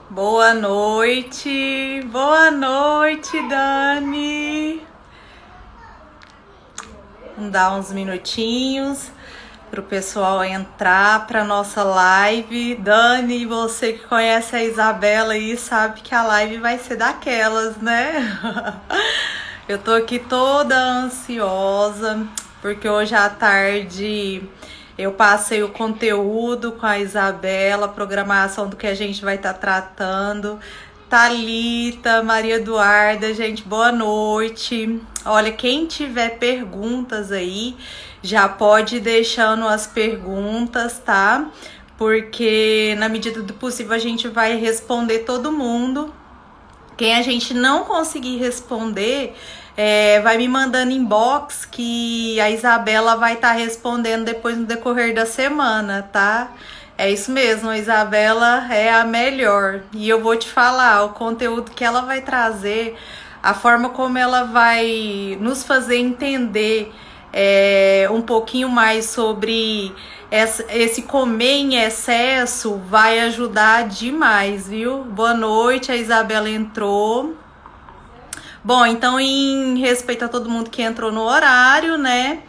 Boa noite, Dani. Vamos dar uns minutinhos para o pessoal entrar para nossa live. Dani, você que conhece a Isabela aí sabe que a live vai ser daquelas, né? Eu tô aqui toda ansiosa porque hoje à tarde eu passei o conteúdo com a Isabela, a programação do que a gente vai estar tratando. Thalita, Maria Eduarda, gente, boa noite. Olha, quem tiver perguntas aí, já pode ir deixando as perguntas, tá? Porque na medida do possível a gente vai responder todo mundo. Quem a gente não conseguir responder, vai me mandando inbox que a Isabela vai estar respondendo depois no decorrer da semana, tá? É isso mesmo, a Isabela é a melhor. E eu vou te falar, o conteúdo que ela vai trazer, a forma como ela vai nos fazer entender um pouquinho mais sobre esse comer em excesso vai ajudar demais, viu? Boa noite, a Isabela entrou. Bom, então em respeito a todo mundo que entrou no horário, né?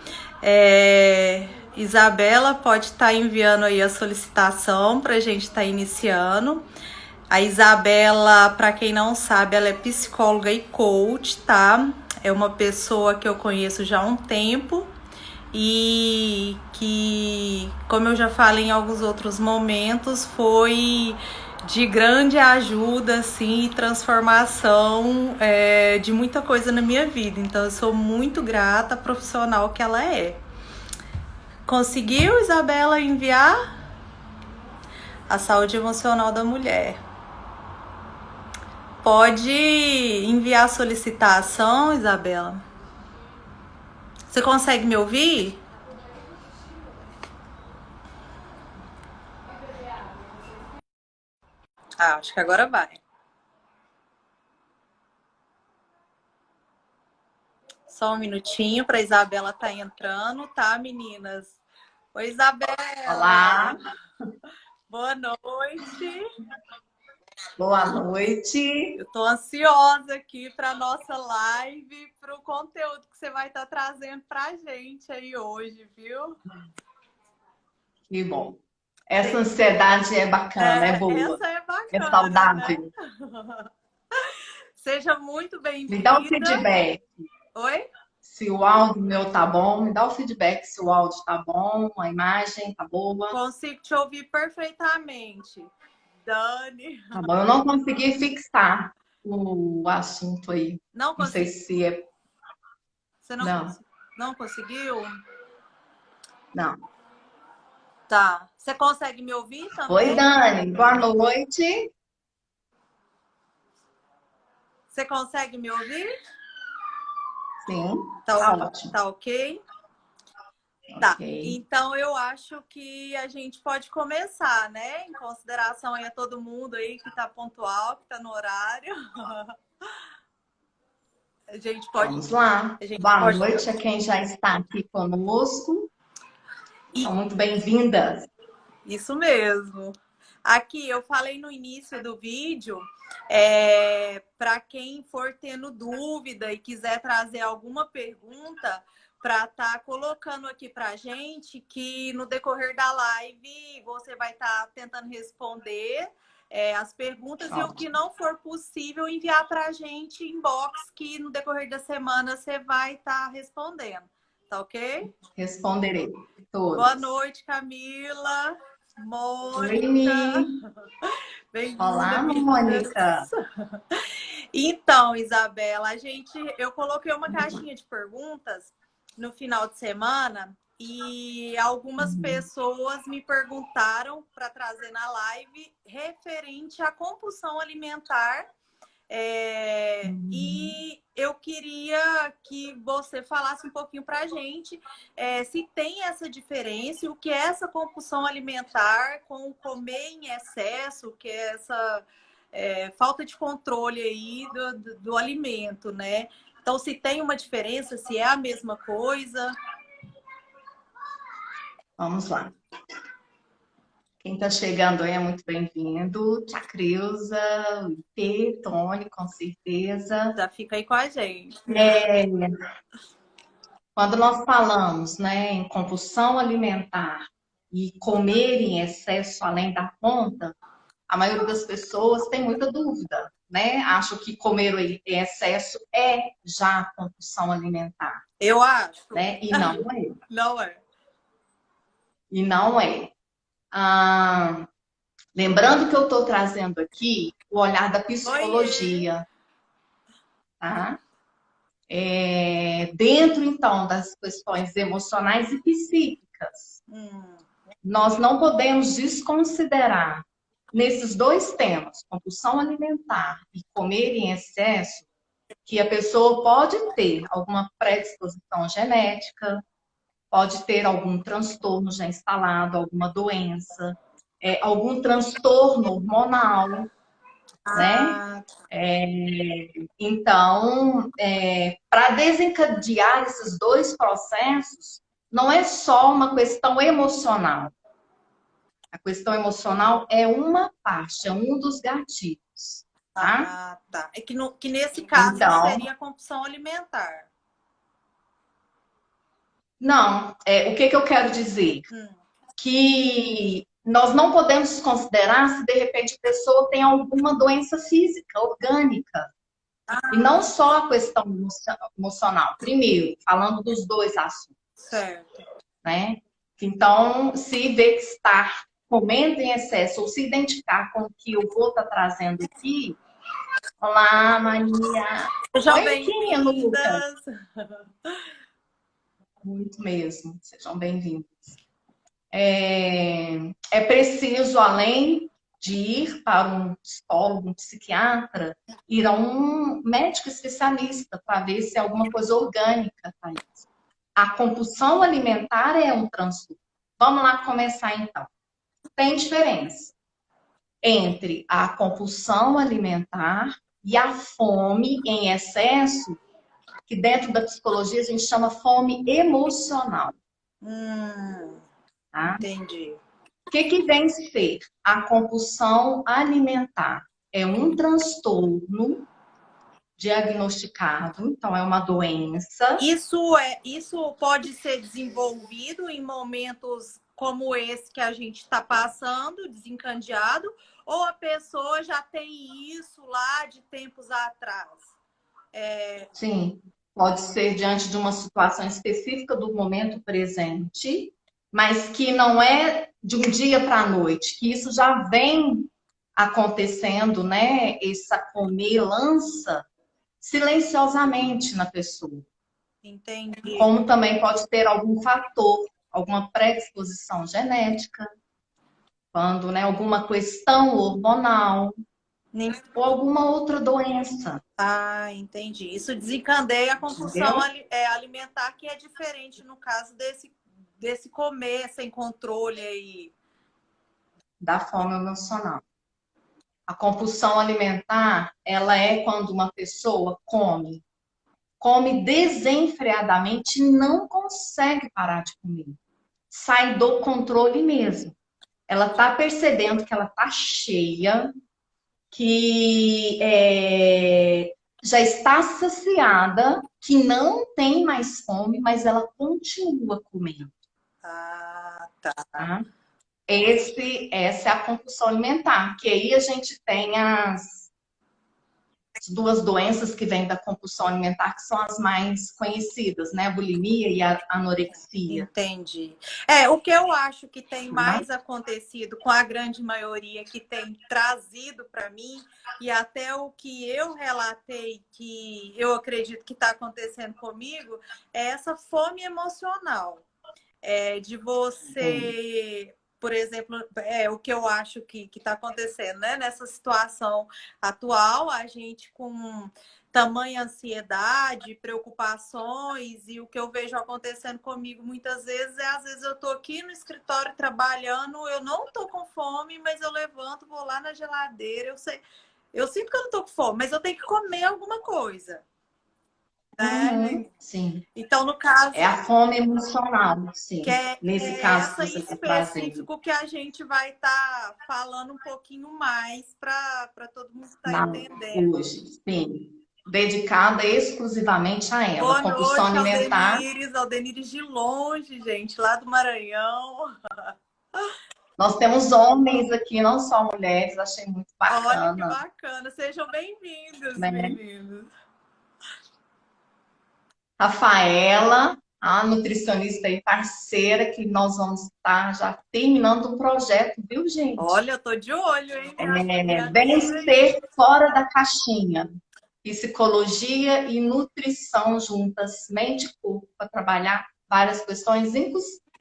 Isabela pode estar enviando aí a solicitação para a gente estar iniciando. A Isabela, para quem não sabe, ela é psicóloga e coach, tá? É uma pessoa que eu conheço já há um tempo e que, como eu já falei em alguns outros momentos, foi de grande ajuda, assim, e transformação de muita coisa na minha vida. Então, eu sou muito grata à profissional que ela é. Conseguiu, Isabela, enviar a saúde emocional da mulher? Pode enviar a solicitação, Isabela? Você consegue me ouvir? Acho que agora vai. Só um minutinho para a Isabela tá entrando, tá, meninas? Oi, Isabela. Olá, Boa noite. boa noite. Eu tô ansiosa aqui para nossa live, para o conteúdo que você vai estar trazendo para gente aí hoje, viu? Que bom. Essa ansiedade é bacana, é boa, Essa é é bacana, né? saudável. Seja muito Me dá o bem-vinda. feedback Oi? se o áudio meu tá bom, me dá o feedback se o áudio tá bom, a imagem tá boa. Consigo te ouvir perfeitamente. Dani. Tá bom, eu não consegui fixar o assunto aí. Não Não sei consegui. se é. Você Não, não conseguiu? não. Tá. Você consegue me ouvir Oi, também? Dani, boa noite. Você consegue me ouvir? Sim, Tá, tá ótimo. tá ok? Ok. Tá. Então eu acho que a gente pode começar, né? Em consideração aí a todo mundo aí que tá pontual, que tá no horário. A gente pode. Vamos lá. A gente Boa pode. noite a quem já está aqui conosco. E São muito bem-vindas. isso mesmo. Aqui eu falei no início do vídeo, para quem for tendo dúvida e quiser trazer alguma pergunta, para estar colocando aqui para a gente, que no decorrer da live você vai estar tentando responder as perguntas e o que Ótimo. não for possível enviar para a gente inbox, que no decorrer da semana você vai estar respondendo. Tá ok? Responderei Boa todas. noite, Camila. Oi, Mônica, Mi. bem-vinda, Olá, meninas. Mônica. Então, Isabela, eu coloquei uma caixinha de perguntas no final de semana e algumas Uhum. pessoas me perguntaram para trazer na live referente à compulsão alimentar. Uhum. E eu queria que você falasse um pouquinho para a gente se tem essa diferença, o que é essa compulsão alimentar com o comer em excesso, o que é essa falta de controle aí do alimento, né? Então, se tem uma diferença, se é a mesma coisa. Vamos lá. Quem está chegando aí é muito bem-vindo. Tia Creuza, o IP, Tony, com certeza. Já fica aí com a gente. É, quando nós falamos, né, em compulsão alimentar e comer em excesso além da conta, a maioria das pessoas tem muita dúvida, né? Acho que comer em excesso é já compulsão alimentar, Eu acho. né? E não é. Não é. E não é. Ah, lembrando que eu estou trazendo aqui o olhar da Oiê! psicologia, tá? Dentro, então, das questões emocionais e psíquicas, Hum. nós não podemos desconsiderar nesses dois temas, compulsão alimentar e comer em excesso, que a pessoa pode ter alguma predisposição genética, pode ter algum transtorno já instalado, alguma doença, algum transtorno hormonal, né? Ah, Então, para desencadear esses dois processos, não é só uma questão emocional. A questão emocional é uma parte, é um dos gatilhos, tá? tá. É que, que nesse caso Então, seria a compulsão alimentar. não, o que eu quero dizer? Hum. Que nós não podemos considerar se de repente a pessoa tem alguma doença física, orgânica, e não só a questão emocional. Primeiro, falando dos dois assuntos, Certo. né? Então, se vê que está comendo em excesso ou se identificar com o que eu vou estar trazendo aqui, olá, Maria. Sejam Oi, quem é Lucas? bem-vindas. Muito mesmo, sejam bem-vindos. É preciso, além de ir para um psicólogo, um psiquiatra, ir a um médico especialista para ver se é alguma coisa orgânica, Thaís. A compulsão alimentar é um transtorno. Vamos lá começar então. Tem diferença entre a compulsão alimentar e a fome em excesso, que dentro da psicologia a gente chama fome emocional. Tá? Entendi. O que vem ser a compulsão alimentar? É um transtorno diagnosticado, então é uma doença. Isso pode ser desenvolvido em momentos como esse que a gente está passando, desencadeado, ou a pessoa já tem isso lá de tempos atrás? Sim, pode ser diante de uma situação específica do momento presente, mas que não é de um dia para a noite, que isso já vem acontecendo, né? Essa comilança silenciosamente na pessoa. Entendi. Como também pode ter algum fator, alguma predisposição genética, quando, né, alguma questão hormonal ou alguma outra doença, Ah, entendi. Isso desencadeia a compulsão entendeu? alimentar, que é diferente no caso desse comer sem controle aí. Da fome emocional. A compulsão alimentar, ela é quando uma pessoa come desenfreadamente e não consegue parar de comer. Sai do controle mesmo. Ela está percebendo que ela está cheia, que já está saciada, que não tem mais fome, mas ela continua comendo. Ah, tá. Tá? Essa é a compulsão alimentar, que aí a gente tem as duas doenças que vêm da compulsão alimentar, que são as mais conhecidas, né? A bulimia e a anorexia. Entendi. O que eu acho que tem mais acontecido com a grande maioria que tem trazido para mim, e até o que eu relatei que eu acredito que está acontecendo comigo, é essa fome emocional. De você, por exemplo, o que eu acho que está acontecendo, né? Nessa situação atual, a gente com tamanha ansiedade, preocupações, e o que eu vejo acontecendo comigo muitas vezes às vezes eu estou aqui no escritório trabalhando, eu não estou com fome, mas eu levanto, vou lá na geladeira, eu sinto que eu não estou com fome, mas eu tenho que comer alguma coisa. né? sim. Então, no caso, É a fome emocional, que sim. é Nesse caso que essa em você está trazendo. específico que a gente vai estar falando um pouquinho mais para todo mundo estar entendendo. Hoje, sim. Dedicada exclusivamente a ela. Boa Compulsão noite, alimentar. Aldenires de longe, gente, lá do Maranhão. Nós temos homens aqui, não só mulheres, achei muito Olha que bacana, bacana, sejam bem-vindos, né? meninos. Rafaela, a nutricionista e parceira, que nós vamos estar já terminando o projeto, viu, gente? Olha, eu tô de olho, hein? Me anima aí. Vencer fora da caixinha. Psicologia e nutrição juntas, mente e corpo, para trabalhar várias questões,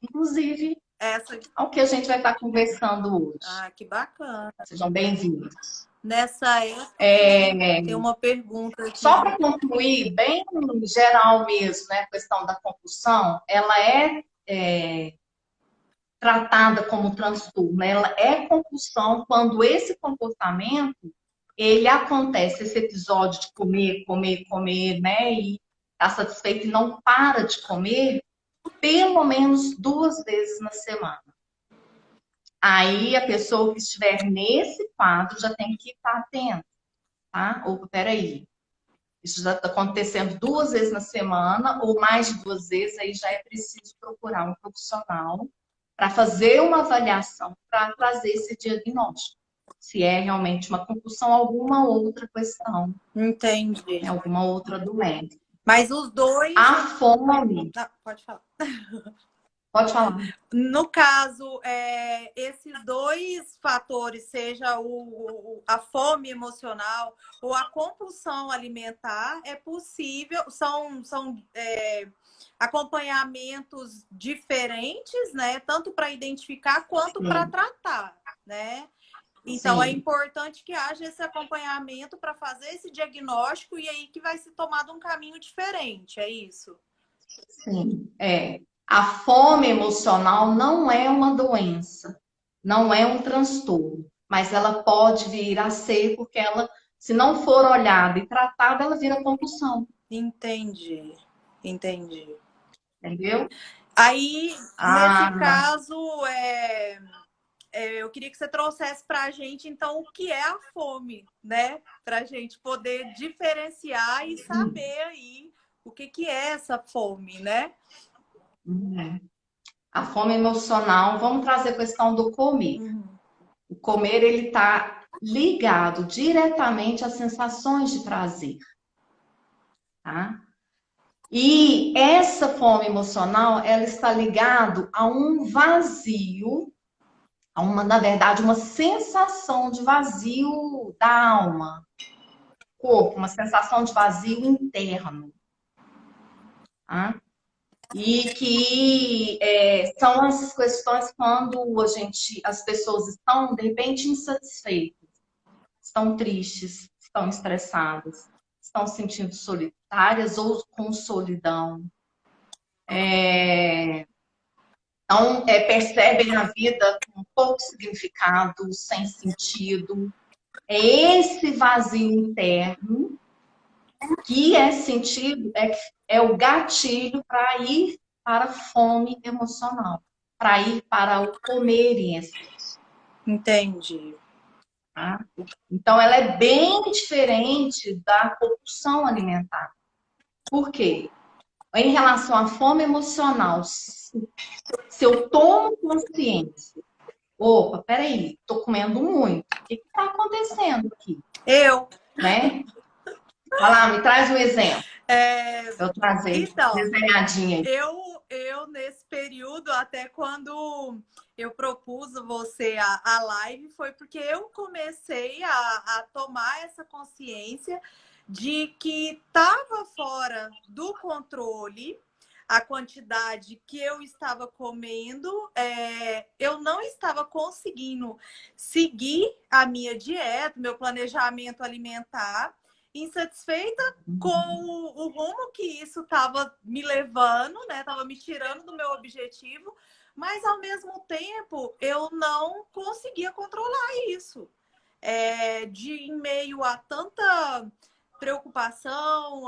inclusive Essa. ao que a gente vai estar conversando hoje. Ah, que bacana. Sejam bem-vindos. Nessa época, tem uma pergunta aqui. Só para concluir, bem geral mesmo, né, a questão da compulsão, ela é tratada como transtorno, ela é compulsão quando esse comportamento ele acontece, esse episódio de comer, comer, comer, né, e tá satisfeito e não para de comer, pelo menos 2 vezes na semana. Aí a pessoa que estiver nesse quadro já tem que estar atenta, tá? Ou peraí, isso já está acontecendo 2 vezes na semana ou mais de 2 vezes, aí já é preciso procurar um profissional para fazer uma avaliação, para trazer esse diagnóstico. Se é realmente uma compulsão, alguma outra questão. Entendi. Né, alguma outra doença. Mas os dois. A fome. Ah, pode falar. Pode falar. No caso, esses dois fatores, seja a fome emocional ou a compulsão alimentar, é possível, são acompanhamentos diferentes, né? Tanto para identificar quanto para tratar, né? Então, é importante que haja esse acompanhamento para fazer esse diagnóstico e aí que vai se tomado um caminho diferente, é isso? Sim, é. A fome emocional não é uma doença, não é um transtorno, mas ela pode vir a ser porque ela, se não for olhada e tratada, ela vira compulsão. Entendi. Entendeu? Aí, nesse caso, eu queria que você trouxesse para a gente, então, o que é a fome, né? Para a gente poder diferenciar e saber aí o que é essa fome, né? A fome emocional, vamos trazer a questão do comer. O comer, ele está ligado diretamente às sensações de prazer. Tá? E essa fome emocional, ela está ligada a um vazio, na verdade, uma sensação de vazio da alma, corpo, uma sensação de vazio interno. Tá? E que são as questões quando as pessoas estão, de repente, insatisfeitas, estão tristes, estão estressadas, estão se sentindo solitárias ou com solidão. Então, percebem a vida com pouco significado, sem sentido. É esse vazio interno que é sentido, é o gatilho para ir para a fome emocional, para ir para o comer em excesso. Entendi. Tá? Então, ela é bem diferente da compulsão alimentar. Por quê? Em relação à fome emocional, se eu tomo consciência, opa, peraí, tô comendo muito, o que está acontecendo aqui? Né? Vai lá, me traz um exemplo. Eu trazer então, desenhadinha aí. Eu, nesse período, até quando eu propus você a live, foi porque eu comecei a tomar essa consciência de que estava fora do controle a quantidade que eu estava comendo, eu não estava conseguindo seguir a minha dieta, meu planejamento alimentar, insatisfeita com o rumo que isso estava me levando, né? Estava me tirando do meu objetivo, mas ao mesmo tempo eu não conseguia controlar isso. Em meio a preocupação,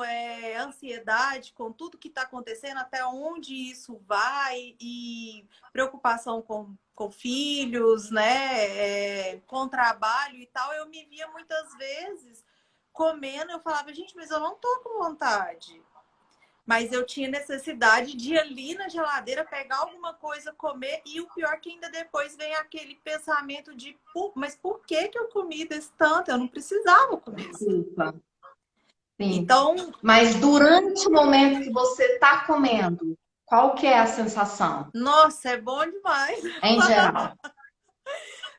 ansiedade com tudo que está acontecendo, até onde isso vai, e preocupação com filhos, né, com trabalho e tal, eu me via muitas vezes comendo, eu falava, gente, mas eu não tô com vontade. Mas eu tinha necessidade de ir ali na geladeira, pegar alguma coisa, comer, e o pior é que ainda depois vem aquele pensamento de, mas por que que eu comi desse tanto? Eu não precisava comer isso. Desculpa. Sim. Então, Mas durante o momento que você está comendo, qual que é a sensação? nossa, é bom demais. Em geral.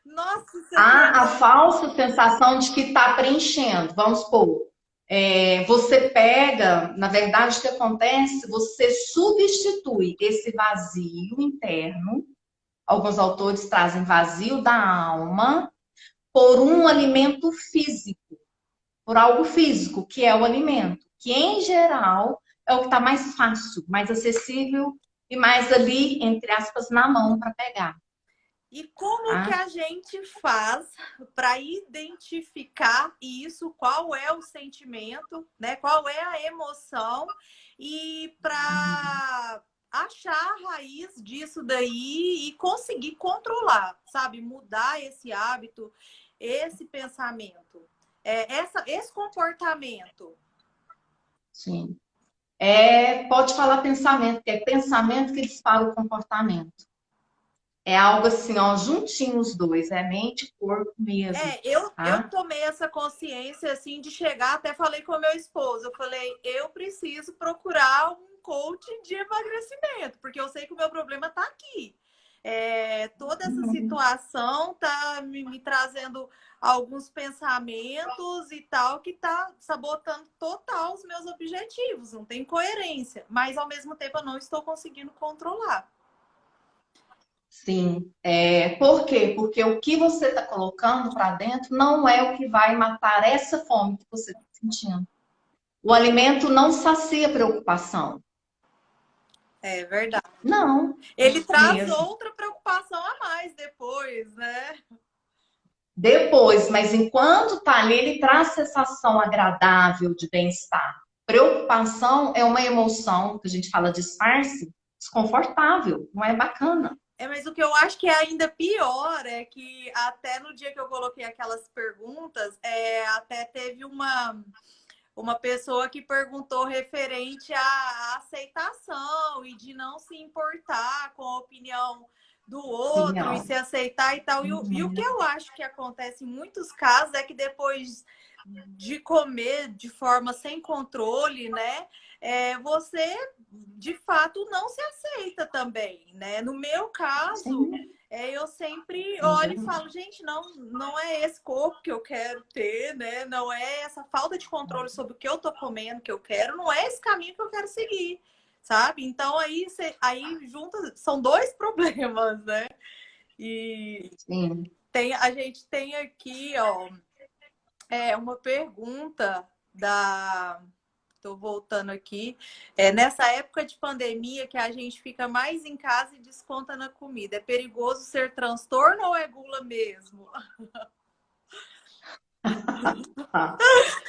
Nossa, você Há a pegou. falsa sensação de que está preenchendo. Vamos supor, você pega, na verdade, o que acontece? Você substitui esse vazio interno, alguns autores trazem vazio da alma, por um alimento físico, por algo físico, que é o alimento, que em geral é o que está mais fácil, mais acessível e mais ali, entre aspas, na mão para pegar. E como que Tá? a gente faz para identificar isso? Qual é o sentimento, né? Qual é a emoção? E para achar a raiz disso daí e conseguir controlar, sabe? Mudar esse hábito, esse pensamento, esse comportamento. Sim. Pode falar pensamento, que é pensamento que dispara o comportamento. É algo assim, ó, juntinho os dois, é mente e corpo mesmo, Eu tá? tomei essa consciência assim de chegar, até falei com o meu esposo, eu falei, eu preciso procurar um coach de emagrecimento, porque eu sei que o meu problema está aqui. Toda essa situação tá me trazendo alguns pensamentos e tal que tá sabotando total os meus objetivos, não tem coerência, mas ao mesmo tempo eu não estou conseguindo controlar. Sim. Por quê? Porque o que você está colocando para dentro não é o que vai matar essa fome que você está sentindo. O alimento não sacia a preocupação. É verdade. Não, Ele traz mesmo. outra preocupação a mais depois, né? Depois, mas enquanto tá ali, ele traz sensação agradável de bem-estar. Preocupação é uma emoção, que a gente fala disfarce, desconfortável, não é bacana. Mas o que eu acho que é ainda pior é que até no dia que eu coloquei aquelas perguntas, até teve uma pessoa que perguntou referente à aceitação e de não se importar com a opinião do outro e Opinião. se aceitar e tal. E o que eu acho que acontece em muitos casos é que depois de comer de forma sem controle, né? Você de fato não se aceita também, né? No meu caso, Sim, eu sempre em olho e geral. falo, gente, não é esse corpo que eu quero ter, né? Não é essa falta de controle sobre o que eu tô comendo que eu quero, não é esse caminho que eu quero seguir, sabe? Então aí junta, são dois problemas, né? E Sim. a gente tem aqui, ó, uma pergunta da. Estou voltando aqui. Nessa época de pandemia que a gente fica mais em casa e desconta na comida, é perigoso ser transtorno ou é gula mesmo? Tá.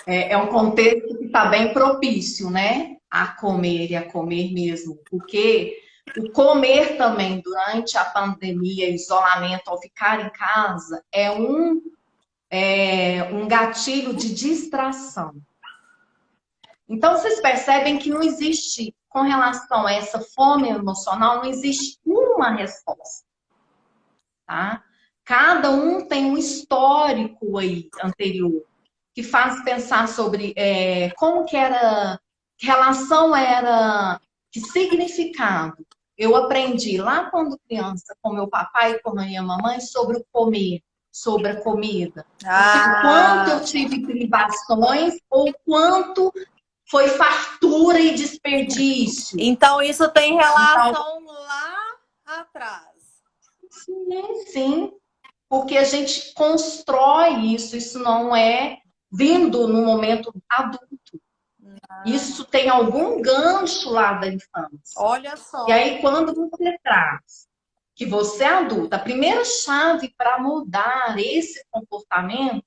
É um contexto que está bem propício, né? A comer e a comer mesmo. Porque o comer também durante a pandemia, isolamento, ao ficar em casa, um gatilho de distração. Então, vocês percebem que não existe, com relação a essa fome emocional, não existe uma resposta, tá? Cada um tem um histórico aí anterior que faz pensar sobre como que era, que relação era, que significado. Eu aprendi lá quando criança com meu papai e com a minha mamãe sobre o comer, sobre a comida. O quanto Ah, eu tive privações ou quanto foi fartura e desperdício. então isso tem Então, relação lá atrás. sim, sim, porque a gente constrói isso, isso não é vindo no momento adulto. Isso tem algum gancho lá da infância. Olha E só. aí, quando você traz que você é adulta, a primeira chave para mudar esse comportamento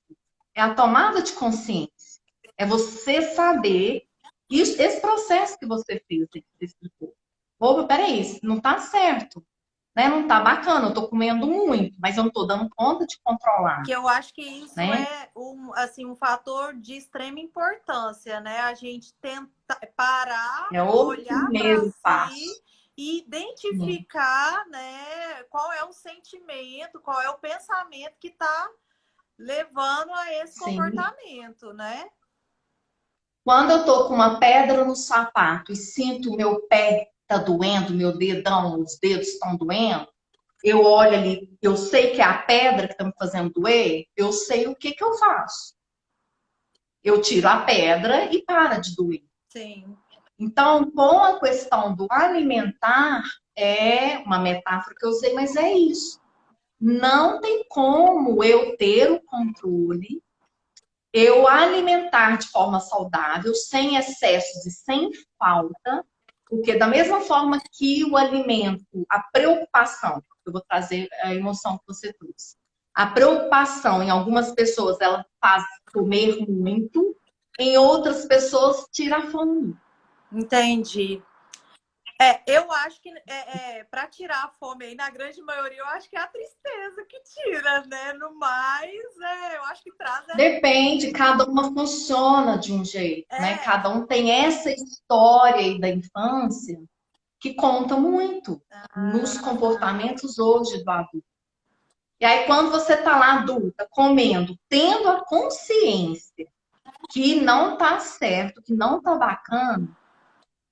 é a tomada de consciência. É você saber isso, esse processo que você fez, que você explicou. Opa, peraí, não tá certo, né? Não tá bacana, eu tô comendo muito, mas eu não tô dando conta de controlar, Que eu acho que isso né? é um fator de extrema importância, né? A gente tentar parar, É o olhar para primeiro si passo. e Sim, identificar, né, qual é o sentimento, qual é o pensamento que está levando a esse sim. comportamento, né? Quando eu tô com uma pedra no sapato e sinto o meu pé tá doendo, meu dedão, os dedos estão doendo, eu olho ali, eu sei que é a pedra que está me fazendo doer, eu sei o que que eu faço. Eu tiro a pedra e para de doer. Sim, Então, com a questão do alimentar, é uma metáfora que eu usei, mas é isso. Não tem como eu ter o controle, eu alimentar de forma saudável, sem excessos e sem falta, porque da mesma forma que o alimento, a preocupação, eu vou trazer a emoção que você trouxe. A preocupação em algumas pessoas ela faz comer muito, em outras pessoas tira a fome. entendi. Eu acho que para tirar a fome aí, na grande maioria, eu acho que é a tristeza que tira, né? No mais, eu acho que traz Depende, cada uma funciona de um jeito, né? é, Cada um tem essa história aí da infância que conta muito nos ah, comportamentos hoje do adulto. E aí, quando você está lá adulta, comendo, tendo a consciência que não está certo, que não está bacana,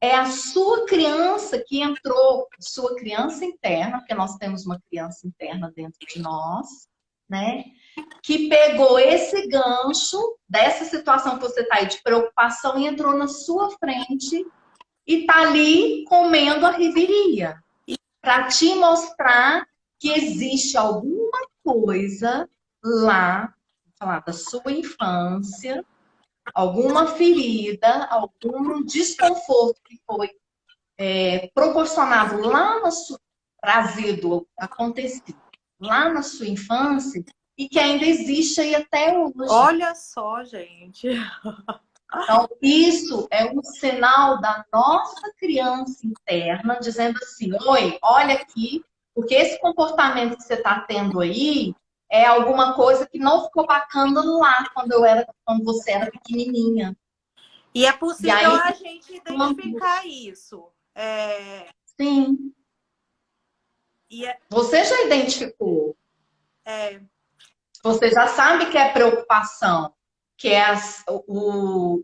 é a sua criança que entrou, sua criança interna, porque nós temos uma criança interna dentro de nós, né? Que pegou esse gancho dessa situação que você está aí de preocupação e entrou na sua frente e está ali comendo a reviria para te mostrar que existe alguma coisa lá, vou falar da sua infância, alguma ferida, algum desconforto que foi proporcionado lá na sua, trazido, acontecido lá na sua infância e que ainda existe aí até hoje. olha só, gente. Então, isso é um sinal da nossa criança interna dizendo assim: oi, olha aqui, porque esse comportamento que você está tendo aí é alguma coisa que não ficou bacana lá quando você era pequenininha. E é E possível aí, a gente identificar isso. sim, E é, você já identificou, é, você já sabe que é preocupação, que é o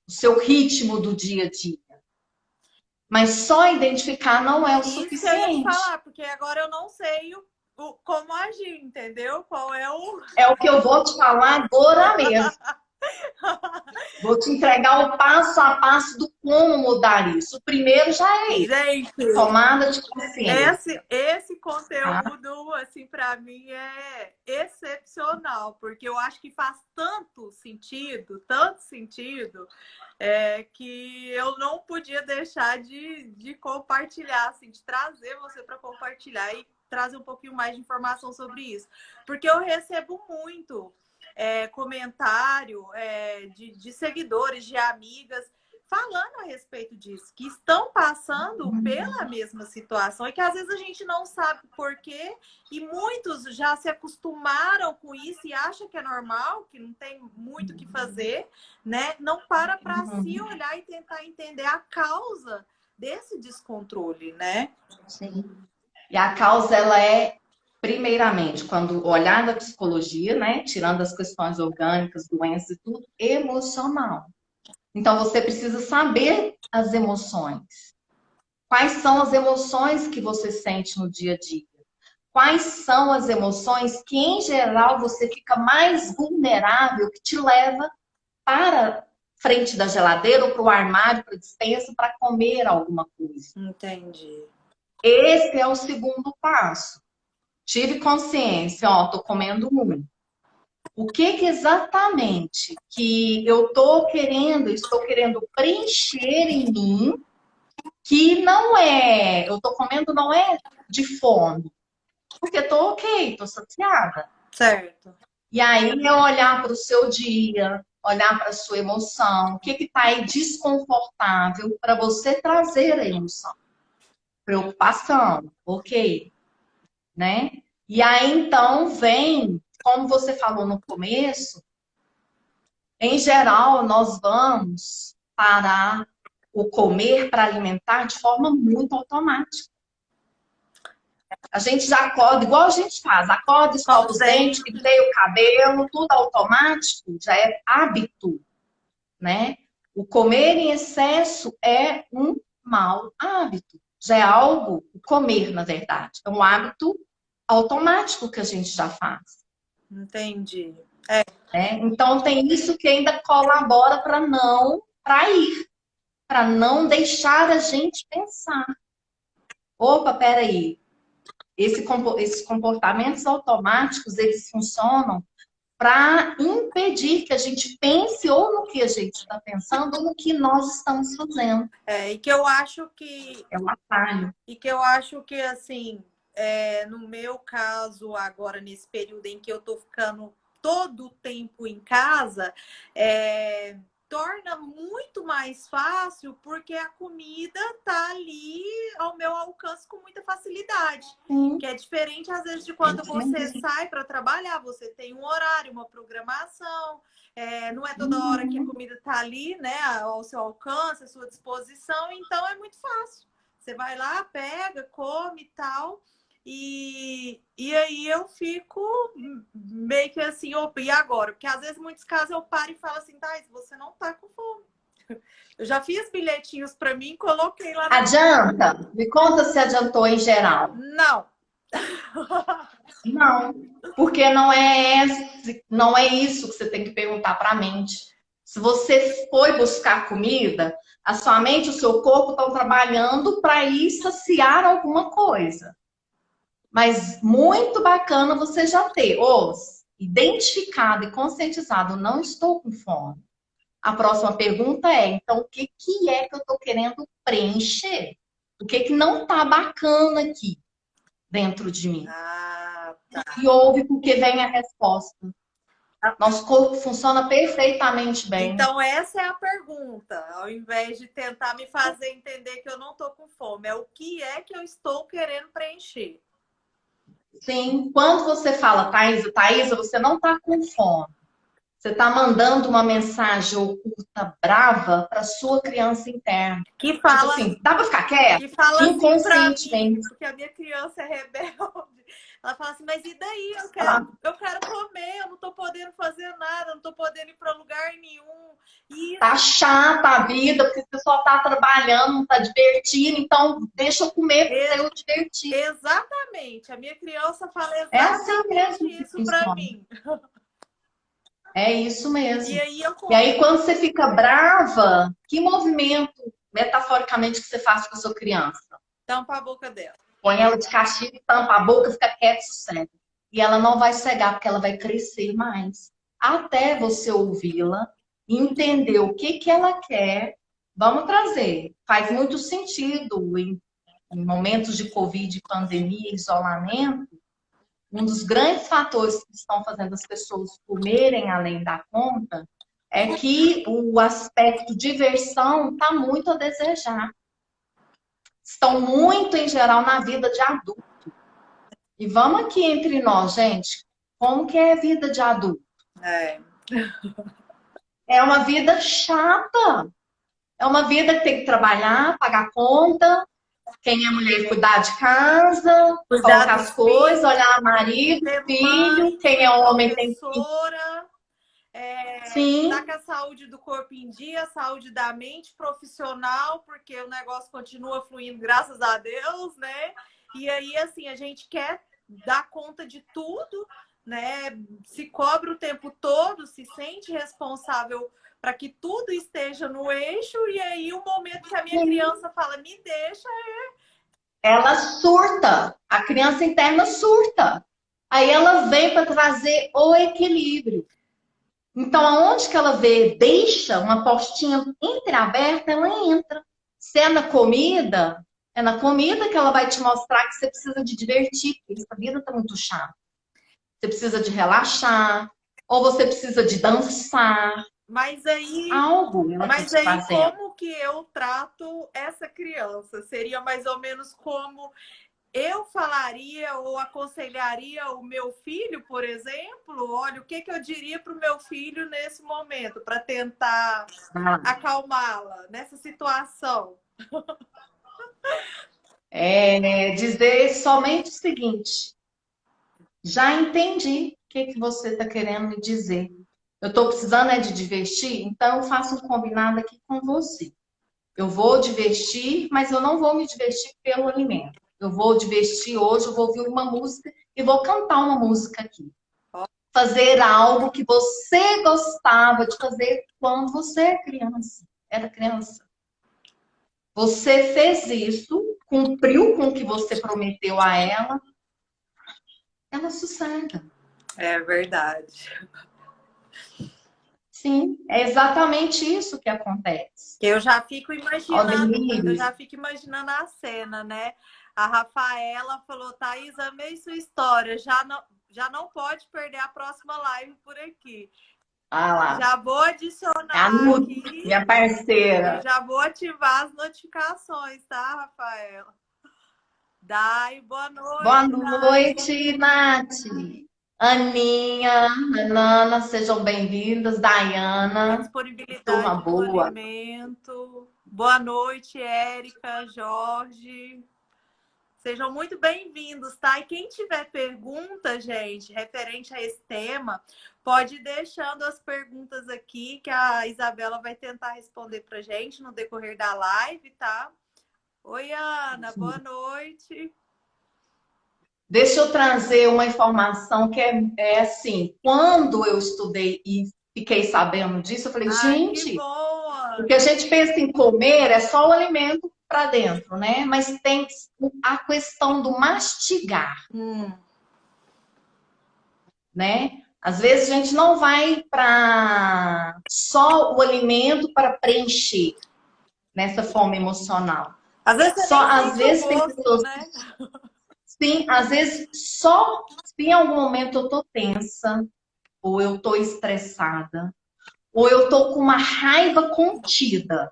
seu ritmo do dia a dia. Mas só identificar não é o isso que eu ia te suficiente. falar, porque agora eu não sei como agir, entendeu? Qual é o. É o que eu vou te falar agora mesmo. Vou te entregar o passo a passo do como mudar isso. O primeiro já é esse, Gente, tomada de consciência, esse tá? conteúdo, assim, para mim é excepcional, porque eu acho que faz tanto sentido, que eu não podia deixar de compartilhar, assim, de trazer você para compartilhar e trazer um pouquinho mais de informação sobre isso. Porque eu recebo muito comentário de seguidores, de amigas, falando a respeito disso, que estão passando pela mesma situação e que às vezes a gente não sabe por quê, e muitos já se acostumaram com isso e acham que é normal, que não tem muito o que fazer, né? Não para se Uhum. olhar e tentar entender a causa desse descontrole, né? Sim. E a causa, ela é, primeiramente, quando olhar da psicologia, né? Tirando as questões orgânicas, doenças e tudo, emocional. Então, você precisa saber as emoções. Quais são as emoções que você sente no dia a dia? Quais são as emoções que, em geral, você fica mais vulnerável, que te leva para frente da geladeira ou para o armário, para a despensa, para comer alguma coisa? Entendi. Esse é o segundo passo. Tive consciência, ó, tô comendo muito. O que que exatamente que eu estou querendo preencher em mim, que não é, eu tô comendo não é de fome, porque tô ok, tô saciada. Certo. E aí é olhar para o seu dia, olhar para a sua emoção, o que está aí desconfortável para você trazer a emoção. Preocupação, ok, né? E aí, então, vem, como você falou no começo, em geral, nós vamos parar o comer para alimentar de forma muito automática. A gente já acorda, igual a gente faz, acorda, escova os dentes, penteia o cabelo, tudo automático, já é hábito, né? O comer em excesso é um mau hábito. Já é algo, o comer, na verdade, é um hábito automático que a gente já faz. Entendi. Então, tem isso que ainda colabora para não deixar a gente pensar. Opa, peraí. Esses comportamentos automáticos, eles funcionam para impedir que a gente pense ou no que a gente está pensando ou no que nós estamos fazendo. E que eu acho que... É um atalho. E que eu acho que, assim, no meu caso, agora, nesse período em que eu tô ficando todo o tempo em casa, torna muito mais fácil porque a comida tá ali ao meu alcance com muita facilidade. Que é diferente, às vezes, de quando você sai para trabalhar, você tem um horário, uma programação, não é toda hora que a comida tá ali, né, ao seu alcance, à sua disposição, então é muito fácil. Você vai lá, pega, come e tal. E aí eu fico meio que assim, opa, e agora? Porque às vezes, em muitos casos, eu paro e falo assim, Thais, você não tá com fome. Eu já fiz bilhetinhos para mim, coloquei lá. Adianta? Me conta se adiantou em geral. Não. Não, porque não é isso que você tem que perguntar para a mente. Se você foi buscar comida, a sua mente e o seu corpo estão trabalhando para ir saciar alguma coisa. Mas muito bacana você já ter identificado e conscientizado, não estou com fome. A próxima pergunta é, então, o que é que eu estou querendo preencher? O que não está bacana aqui dentro de mim? Tá. E ouve porque vem a resposta. Nosso corpo funciona perfeitamente bem. Então, essa é a pergunta. Ao invés de tentar me fazer entender que eu não estou com fome, é o que é que eu estou querendo preencher. Sim, quando você fala, Thaisa, você não está com fome. Você está mandando uma mensagem oculta, brava, para sua criança interna. Que fala tipo assim, dá para ficar quieta? Que fala inconscientemente. Assim mim, porque a minha criança é rebelde. Ela fala assim, mas e daí? Eu quero comer, eu não tô podendo fazer nada, não tô podendo ir para lugar nenhum. Tá chata a vida, porque você só tá trabalhando, não tá divertindo, então deixa eu comer para eu divertir. Exatamente. A minha criança fala exatamente isso para mim. É isso mesmo. E aí, quando você fica brava, que movimento, metaforicamente, que você faz com a sua criança? Tampa a boca dela. Põe ela de castigo, tampa a boca, fica quieta, sossega. E ela não vai cegar, porque ela vai crescer mais. Até você ouvi-la, entender o que ela quer. Vamos trazer. Faz muito sentido em momentos de Covid, pandemia, isolamento. Um dos grandes fatores que estão fazendo as pessoas comerem além da conta é que o aspecto diversão está muito a desejar. Estão muito, em geral, na vida de adulto. E vamos aqui entre nós, gente. Como que é a vida de adulto? É uma vida chata. É uma vida que tem que trabalhar, pagar conta. Quem é mulher, cuidar de casa, colocar as coisas, olhar marido, filho. Quem é homem, tem que... Tá com a saúde do corpo em dia, a saúde da mente, profissional, porque o negócio continua fluindo, graças a Deus, né? E aí, assim, a gente quer dar conta de tudo, né? Se cobra o tempo todo, se sente responsável para que tudo esteja no eixo, e aí o momento que a minha criança fala, me deixa, ela surta, a criança interna surta. Aí ela vem para trazer o equilíbrio. Então, aonde que ela vê, deixa uma postinha entreaberta, ela entra. Se é na comida, é na comida que ela vai te mostrar que você precisa de divertir, porque essa vida tá muito chata. Você precisa de relaxar, ou você precisa de dançar, Mas aí, algo ela está mas te aí fazendo. como que eu trato essa criança? Seria mais ou menos como eu falaria ou aconselharia o meu filho, por exemplo? Olha, o que que eu diria para o meu filho nesse momento, para tentar acalmá-la nessa situação? Dizer somente o seguinte: já entendi o que que você está querendo me dizer. Eu estou precisando de divertir, então eu faço um combinado aqui com você. Eu vou divertir, mas eu não vou me divertir pelo alimento. Eu vou divertir hoje, eu vou ouvir uma música e vou cantar uma música aqui. Fazer algo que você gostava de fazer quando você era criança. Você fez isso, cumpriu com o que você prometeu a ela sossega. É verdade. Sim, é exatamente isso que acontece. Eu já Aldemires, fico imaginando a cena, né? A Rafaela falou, Thaís, amei sua história, já não pode perder a próxima live por aqui. ah lá, Já vou é a adicionar Nut, aqui minha e parceira. já vou ativar as notificações, tá, Rafaela? Dai, boa Boa noite, Dai. noite, Nath. Aninha, Nana, sejam bem-vindas. A Dayana, turma disponibilidade do boa. alimento. Boa noite, Érica, Jorge. Sejam muito bem-vindos, tá? E quem tiver pergunta, gente, referente a esse tema, pode ir deixando as perguntas aqui que a Isabela vai tentar responder pra gente no decorrer da live, tá? Oi, Ana, boa noite. Deixa eu trazer uma informação que é assim, quando eu estudei e fiquei sabendo disso, eu falei, Ai, que gente, boa! porque a gente pensa em comer, é só o alimento para dentro, né? Mas tem a questão do mastigar, né? Às vezes a gente não vai para só o alimento para preencher nessa fome emocional. Às vezes você Só nem às sente o vezes tem gosto, pessoas que né? sim, às vezes só se em algum momento eu tô tensa, ou eu tô estressada, ou eu tô com uma raiva contida.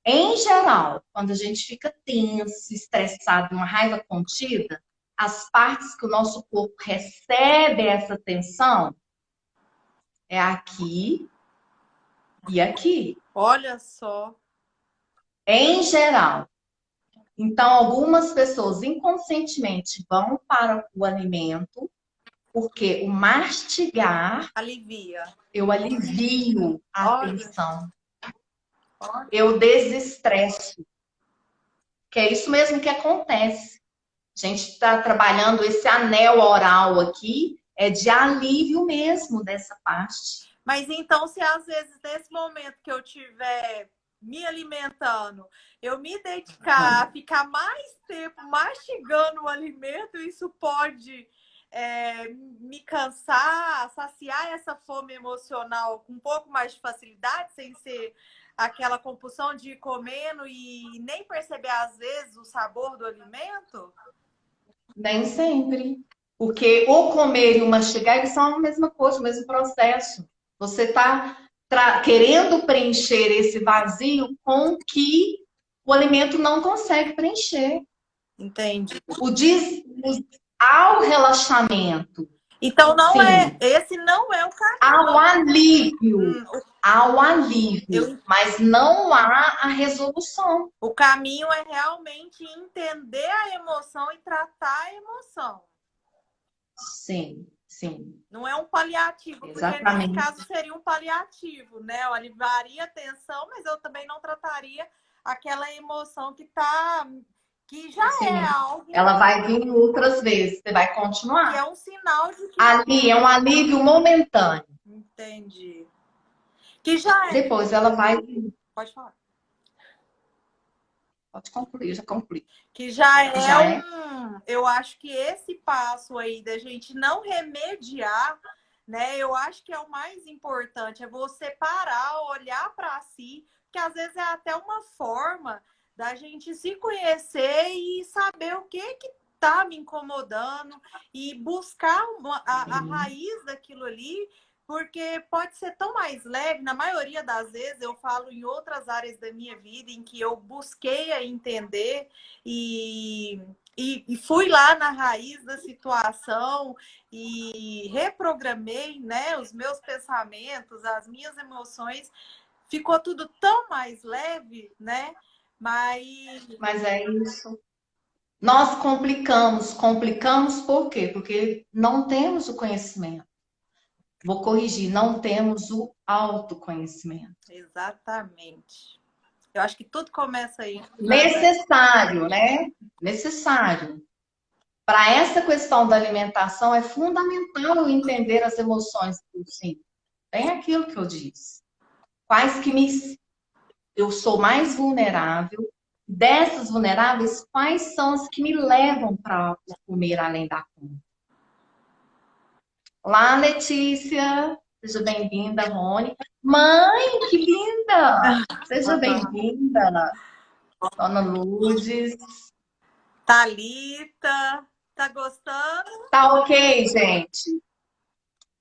Em geral, quando a gente fica tenso, estressado, uma raiva contida, as partes que o nosso corpo recebe essa tensão é aqui e aqui. Olha só. Em geral. Então, algumas pessoas inconscientemente vão para o alimento, porque o mastigar, Alivia. eu alivio a Olha, tensão, olha. eu desestresso, que é isso mesmo que acontece. A gente está trabalhando esse anel oral aqui, é de alívio mesmo dessa parte. Mas então, se às vezes nesse momento que eu tiver me alimentando, eu me dedicar a ficar mais tempo mastigando o alimento, isso pode me cansar, saciar essa fome emocional com um pouco mais de facilidade, sem ser aquela compulsão de ir comendo e nem perceber às vezes o sabor do alimento? Nem sempre. Porque o comer e o mastigar, eles são a mesma coisa, o mesmo processo. Você está querendo preencher esse vazio com o que o alimento não consegue preencher. Entendi. Ao relaxamento, Então sim, esse não é o ao caminho. alívio, Hum, ao alívio, eu mas não há a resolução. O caminho é realmente entender a emoção e tratar a emoção. Sim, sim, Não é um paliativo, porque nesse exatamente. caso seria um paliativo, né? Eu aliviaria a tensão, mas eu também não trataria aquela emoção que já é Sim. algo Ela vai vir outras vezes, você vai que é continuar. um sinal de que Ali é um alívio momentâneo. entendi. Que já é. Depois ela vai. Pode falar. Pode concluir, já concluí. Que já é Já é. eu acho que esse passo aí da gente não remediar, né? Eu acho que é o mais importante, é você parar, olhar para si, que às vezes é até uma forma da gente se conhecer e saber o que que tá me incomodando e buscar a raiz daquilo ali porque pode ser tão mais leve. Na maioria das vezes, eu falo em outras áreas da minha vida em que eu busquei a entender e fui lá na raiz da situação e reprogramei, né, os meus pensamentos, as minhas emoções. Ficou tudo tão mais leve, né? Mas Mas é isso. Nós complicamos por quê? Porque não temos o conhecimento. Vou corrigir, não temos o autoconhecimento. exatamente. Eu acho que tudo começa aí. Necessário, né? Necessário. Para essa questão da alimentação, é fundamental entender as emoções do sim. Bem aquilo que eu disse. Quais que eu sou mais vulnerável? Dessas vulneráveis, quais são as que me levam para comer além da conta? Olá, Letícia. Seja bem-vinda, Rony. Mãe, que linda! Seja bem-vinda, Dona Lourdes. Thalita, tá gostando? Tá ok, gente?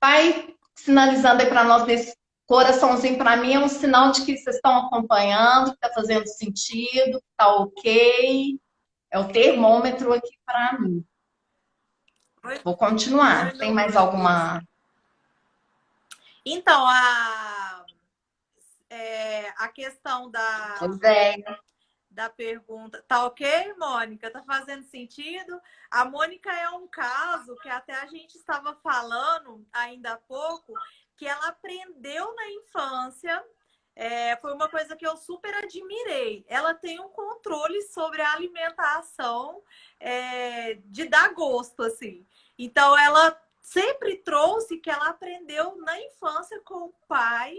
Vai sinalizando aí para nós nesse coraçãozinho. Para mim é um sinal de que vocês estão acompanhando, que está fazendo sentido, que tá ok. É o termômetro aqui para mim. Vou continuar. Tem mais alguma? Então, a questão Pois é. da pergunta. Tá ok, Mônica? Tá fazendo sentido? A Mônica é um caso que até a gente estava falando ainda há pouco, que ela aprendeu na infância. Foi uma coisa que eu super admirei. Ela tem um controle sobre a alimentação, de dar gosto, assim. Então, ela sempre trouxe que ela aprendeu na infância com o pai,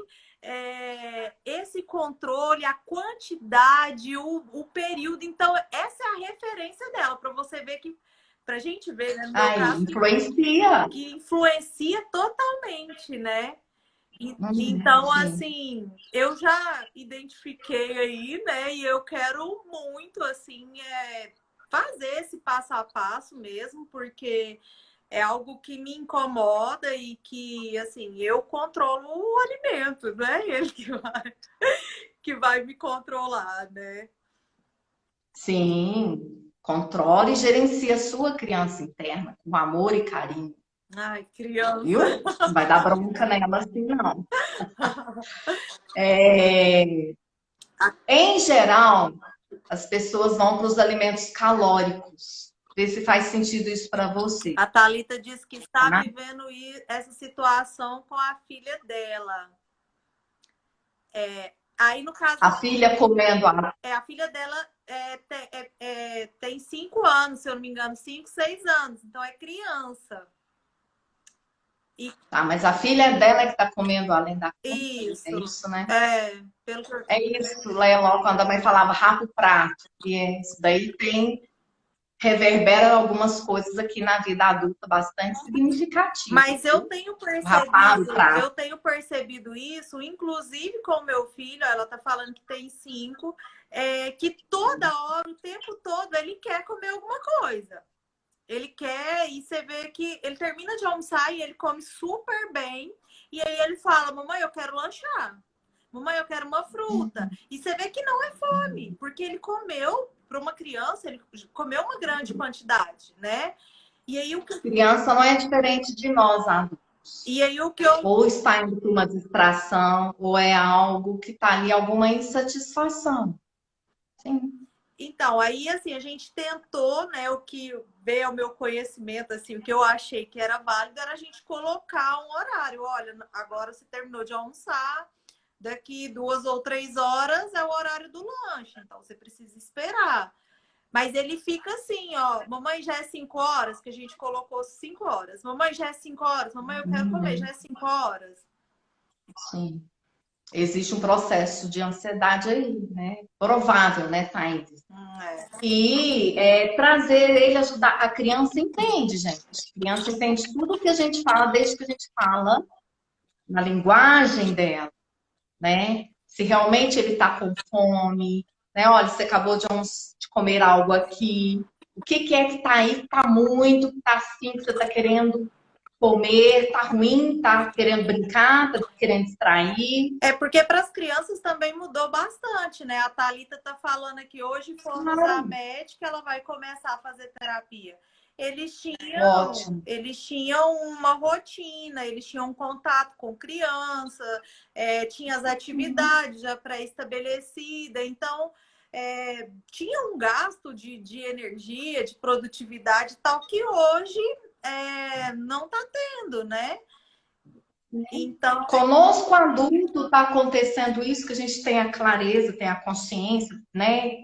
esse controle, a quantidade, o período. Então, essa é a referência dela, para você ver que, para a gente ver, né, no meu caso, influencia. que influencia totalmente, né? Então, Sim. assim, eu já identifiquei aí, né? E eu quero muito, assim, fazer esse passo a passo mesmo, porque é algo que me incomoda e que, assim, eu controlo o alimento, né? Ele que vai me controlar, né? Sim. Controle e gerencie a sua criança interna com amor e carinho. Ai, criança. Viu? Não vai dar bronca nela assim, não. Em geral, as pessoas vão para os alimentos calóricos. Vê se faz sentido isso para você. A Thalita disse que está Tá? vivendo essa situação com a filha dela. Aí, no caso. A filha comendo a filha dela tem 5 anos, se eu não me engano, 5, 6 anos. Então, é criança. Tá, mas a filha dela é que está comendo além da conta. Isso. É isso, né? É isso, Leiló, quando a mãe falava rapa o prato. E isso daí reverbera algumas coisas aqui na vida adulta bastante significativas. Mas eu tenho percebido isso, inclusive com o meu filho, ela tá falando que tem 5, que toda hora, o tempo todo, ele quer comer alguma coisa. Ele quer, e você vê que ele termina de almoçar e ele come super bem. E aí ele fala, mamãe, eu quero lanchar. Mamãe, eu quero uma fruta. E você vê que não é fome, porque ele comeu, para uma criança, ele comeu uma grande quantidade, né? E aí criança não é diferente de nós, adultos. E aí ou está indo para uma distração, ou é algo que está ali, alguma insatisfação. Sim. Então, aí assim, a gente tentou, né, o que veio ao meu conhecimento, assim, o que eu achei que era válido era a gente colocar um horário. Olha, agora você terminou de almoçar, daqui 2 ou 3 horas é o horário do lanche, então você precisa esperar. Mas ele fica assim, ó, mamãe, já é 5 horas, que a gente colocou 5 horas. Mamãe, já é 5 horas. Mamãe, eu quero comer, já é 5 horas. Sim. Existe um processo de ansiedade aí, né? Provável, né, Thaís? E trazer ele, ajudar. A criança entende, gente. A criança entende tudo que a gente fala, desde que a gente fala na linguagem dela, né? Se realmente ele está com fome, né? Olha, você acabou de comer algo aqui. O que é que está aí? Está muito, está assim, que você está querendo comer, tá ruim, tá querendo brincar, tá querendo distrair. É porque para as crianças também mudou bastante, né? A Thalita tá falando aqui, hoje fomos à Claro. médica, ela vai começar a fazer terapia. Ótimo. Eles tinham uma rotina, eles tinham um contato com criança, tinha as atividades já pré-estabelecidas, então tinha um gasto de energia, de produtividade tal, que hoje não está tendo, né? Então, Conosco, adulto, está acontecendo isso, que a gente tem a clareza, tem a consciência, né?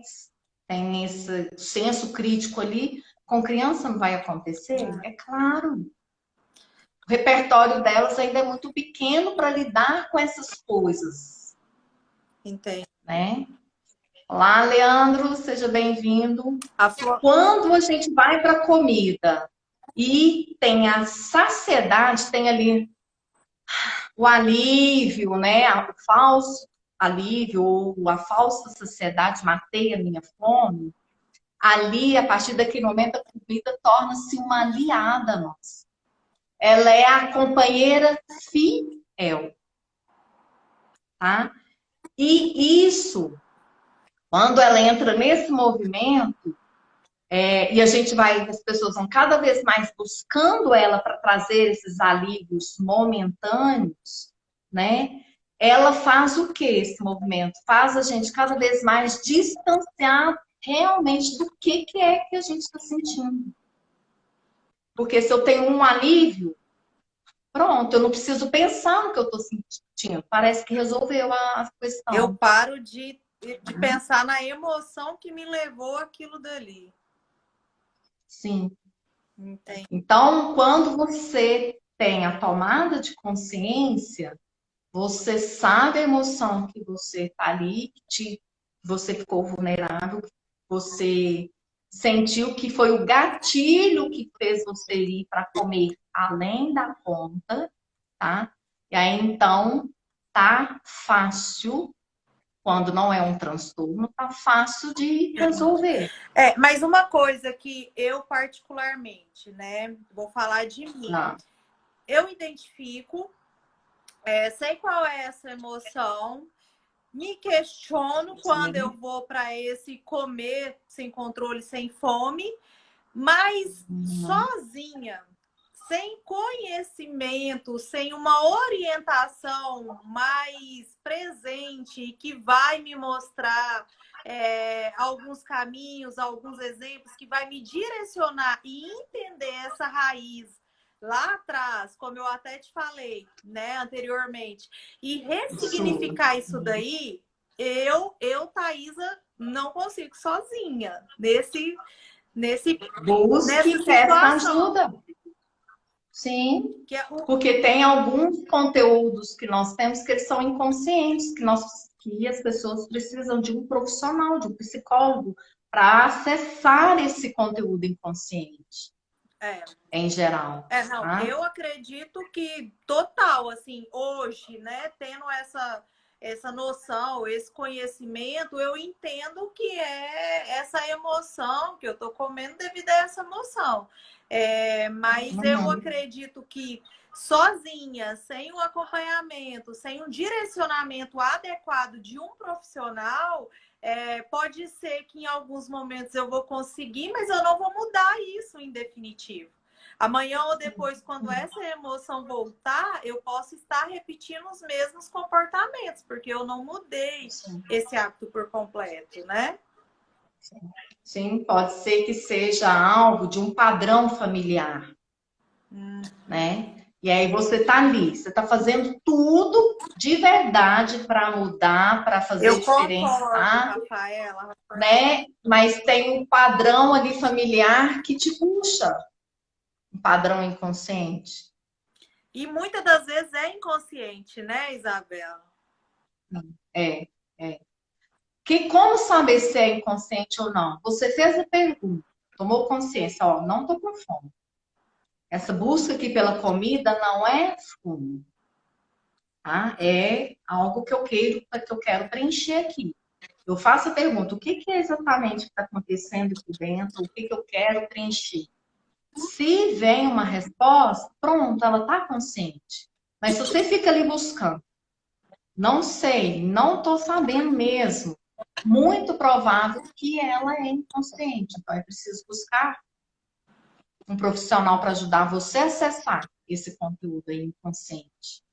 Tem esse senso crítico ali. Com criança não vai acontecer? É claro. O repertório delas ainda é muito pequeno para lidar com essas coisas, entende? né? Olá, Leandro, seja bem-vindo. Flor... Quando a gente vai para a comida e tem a saciedade, tem ali o alívio, né? O falso alívio ou a falsa saciedade, matei a minha fome. Ali, a partir daquele momento, a comida torna-se uma aliada nossa. Ela é a companheira fiel, tá? E isso, quando ela entra nesse movimento, e a gente vai, as pessoas vão cada vez mais buscando ela para trazer esses alívios momentâneos, né? Ela faz o que esse movimento? Faz a gente cada vez mais distanciar realmente do que é que a gente está sentindo. Porque se eu tenho um alívio, pronto, eu não preciso pensar no que eu estou sentindo. Parece que resolveu a questão. Eu paro de pensar na emoção que me levou aquilo dali. Sim. Entendi. Então, quando você tem a tomada de consciência, você sabe a emoção que você está ali, que você ficou vulnerável, você sentiu que foi o gatilho que fez você ir para comer além da conta, tá? E aí, então, tá fácil, quando não é um transtorno, tá fácil de resolver. Mas uma coisa que eu particularmente, né, vou falar de mim. Eu identifico, sei qual é essa emoção, me questiono quando eu vou para esse comer sem controle, sem fome, mas sozinha, sem conhecimento, sem uma orientação mais presente que vai me mostrar alguns caminhos, alguns exemplos, que vai me direcionar e entender essa raiz lá atrás, como eu até te falei, né, anteriormente, e ressignificar isso daí, Thaisa, não consigo sozinha nessa situação. Ajuda. Sim, porque tem alguns conteúdos que nós temos que eles são inconscientes, que as pessoas precisam de um profissional, de um psicólogo, para acessar esse conteúdo inconsciente. Em geral. Não, tá? Eu acredito que total, assim, hoje, né, tendo essa noção, esse conhecimento, eu entendo que é essa emoção que eu tô comendo devido a essa emoção. Mas eu acredito que sozinha, sem um acompanhamento, sem um direcionamento adequado de um profissional, pode ser que em alguns momentos eu vou conseguir, mas eu não vou mudar isso em definitivo. Amanhã ou depois, quando essa emoção voltar, eu posso estar repetindo os mesmos comportamentos, porque eu não mudei esse hábito por completo, né? Sim, pode ser que seja algo de um padrão familiar, né? E aí você tá ali, você tá fazendo tudo de verdade para mudar, para fazer diferença, Rafaela, né? Mas tem um padrão ali familiar que te puxa, um padrão inconsciente. E muitas das vezes é inconsciente, né, Isabela? Como saber se é inconsciente ou não? Você fez a pergunta, tomou consciência, ó, não tô com fome. Essa busca aqui pela comida não é fome, tá? É algo que eu quero preencher aqui. Eu faço a pergunta, o que é exatamente que está acontecendo aqui dentro? O que eu quero preencher? Se vem uma resposta, pronto, ela está consciente. Mas se você fica ali buscando, não sei, não estou sabendo mesmo, muito provável que ela é inconsciente. Então é preciso buscar um profissional para ajudar você a acessar esse conteúdo aí inconsciente.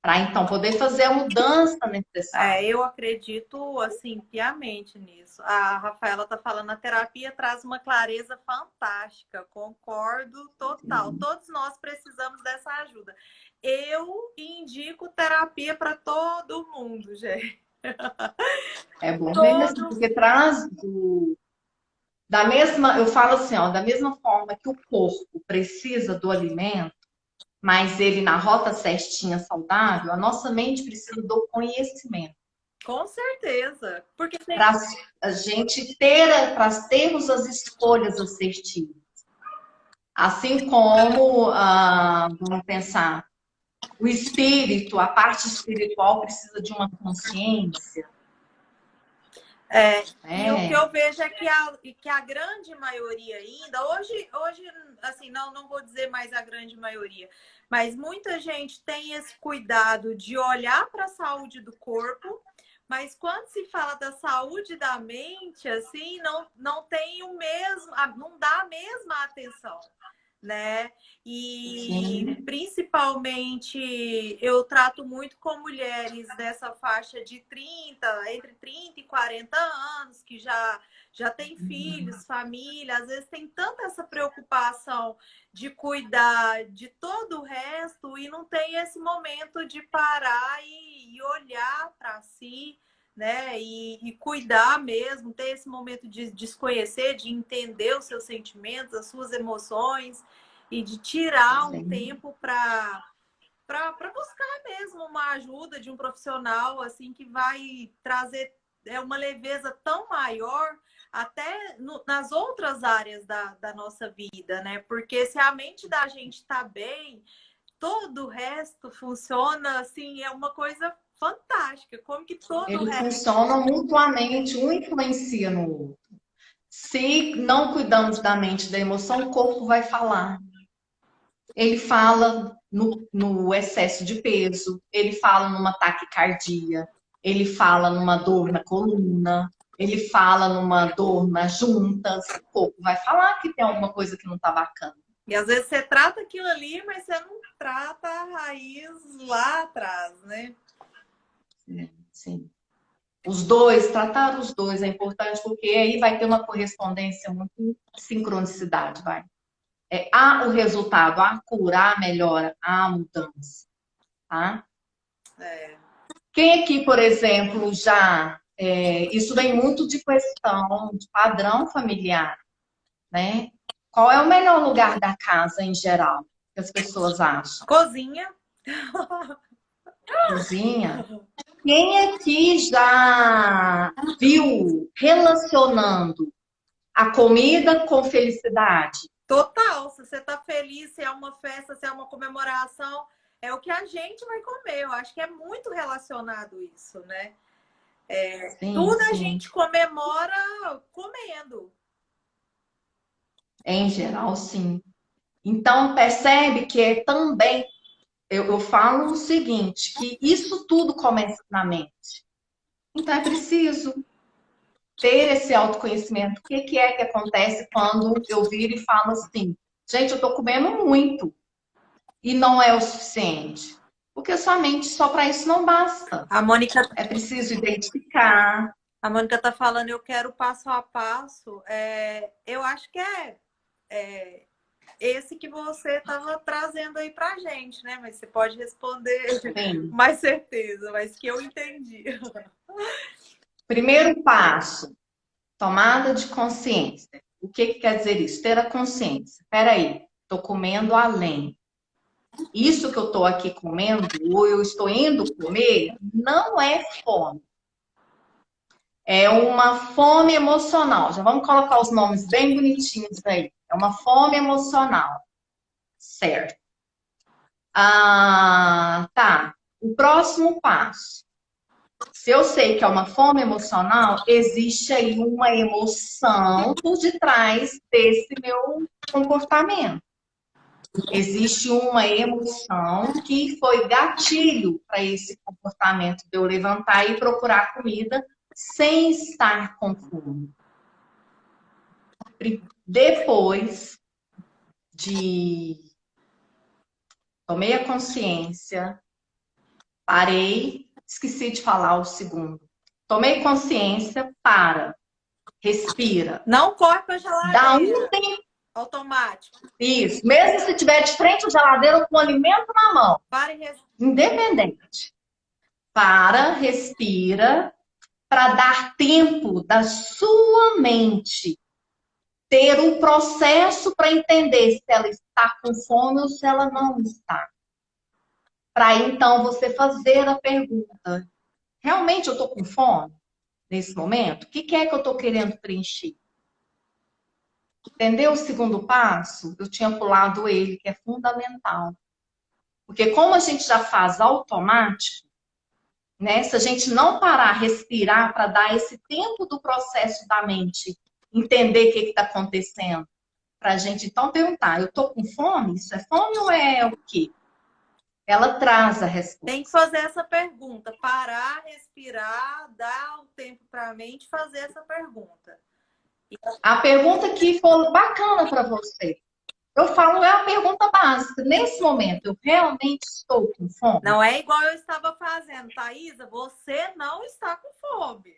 Para então poder fazer a mudança necessária. Eu acredito, assim, piamente nisso. A Rafaela está falando, a terapia traz uma clareza fantástica. Concordo total. Sim. Todos nós precisamos dessa ajuda. Eu indico terapia para todo mundo, gente. É bom mesmo, Todo. porque traz da mesma, eu falo assim, ó, da mesma forma que o corpo precisa do alimento, mas ele na rota certinha, saudável, a nossa mente precisa do conhecimento. Com certeza. Porque tem. Para a gente ter, para termos as escolhas assertivas. Assim como, vamos pensar, o espírito, a parte espiritual precisa de uma consciência. E o que eu vejo é que a grande maioria ainda, hoje assim, não vou dizer mais a grande maioria, mas muita gente tem esse cuidado de olhar para a saúde do corpo, mas quando se fala da saúde da mente, assim, não tem o mesmo, não dá a mesma atenção, né? E Sim. principalmente eu trato muito com mulheres dessa faixa de 30, entre 30 e 40 anos, que já tem filhos, família, às vezes tem tanta essa preocupação de cuidar de todo o resto e não tem esse momento de parar e olhar para si, né? E cuidar mesmo, ter esse momento de desconhecer, de entender os seus sentimentos, as suas emoções e de tirar um Sim. tempo para buscar mesmo uma ajuda de um profissional assim que vai trazer uma leveza tão maior até nas outras áreas da nossa vida, né? Porque se a mente da gente está bem, todo o resto funciona assim, é uma coisa fantástica. Como que todo o Eles resto. funcionam mutuamente, um influencia no outro. Se não cuidamos da mente e da emoção, o corpo vai falar. Ele fala no excesso de peso, ele fala numa taquicardia, ele fala numa dor na coluna, ele fala numa dor nas juntas. O corpo vai falar que tem alguma coisa que não está bacana. E às vezes você trata aquilo ali, mas você não trata a raiz lá atrás, né? Sim. Os dois, tratar os dois é importante, porque aí vai ter uma correspondência muito sincronicidade, vai. Há o resultado, há a cura, há a melhora, há a mudança, tá? Quem aqui, por exemplo, já... isso vem muito de questão de padrão familiar, né? Qual é o melhor lugar da casa em geral, que as pessoas acham? Cozinha. Cozinha? Quem aqui já viu relacionando a comida com felicidade? Total. Se você tá feliz, se é uma festa, se é uma comemoração, é o que a gente vai comer. Eu acho que é muito relacionado isso, né? Sim, Tudo a sim. gente comemora comendo. Em geral, sim. Então, percebe que também, eu falo o seguinte, que isso tudo começa na mente. Então, é preciso ter esse autoconhecimento. O que é que acontece quando eu viro e falo assim, gente, eu tô comendo muito e não é o suficiente? Porque somente só para isso não basta. A Mônica, É preciso identificar. a Mônica tá falando, eu quero passo a passo. Eu acho que é esse que você estava trazendo aí pra gente, né? Mas você pode responder Sim. mais certeza, mas que eu entendi. Primeiro passo, tomada de consciência. O que quer dizer isso? Ter a consciência. Espera aí, estou comendo além. Isso que eu estou aqui comendo, ou eu estou indo comer, não é fome. É uma fome emocional. Já vamos colocar os nomes bem bonitinhos aí. É uma fome emocional. Certo. Tá. O próximo passo. Se eu sei que é uma fome emocional, existe aí uma emoção por detrás desse meu comportamento. Existe uma emoção que foi gatilho para esse comportamento de eu levantar e procurar comida sem estar com fome. Depois de tomei a consciência, parei, esqueci de falar o segundo. Tomei consciência, respira. Não corre pra Dá geladeira. tempo. Automático. Isso. Mesmo se estiver de frente à geladeira com o alimento na mão. Para e respira. Independente. Respira, para dar tempo da sua mente ter o processo para entender se ela está com fome ou se ela não está. Para então você fazer a pergunta: realmente eu estou com fome nesse momento? O que é que eu estou querendo preencher? Entendeu o segundo passo? Eu tinha pulado ele, que é fundamental. Porque como a gente já faz automático, né? Se a gente não parar, respirar para dar esse tempo do processo da mente, entender o que está acontecendo, para a gente então perguntar: eu estou com fome? Isso é fome ou é o quê? Ela traz a resposta. Tem que fazer essa pergunta, parar, respirar, dar o tempo para a mente fazer essa pergunta. A pergunta que for bacana para você, eu falo, é a pergunta básica. Nesse momento, eu realmente estou com fome? Não é igual eu estava fazendo, Thaisa, você não está com fome.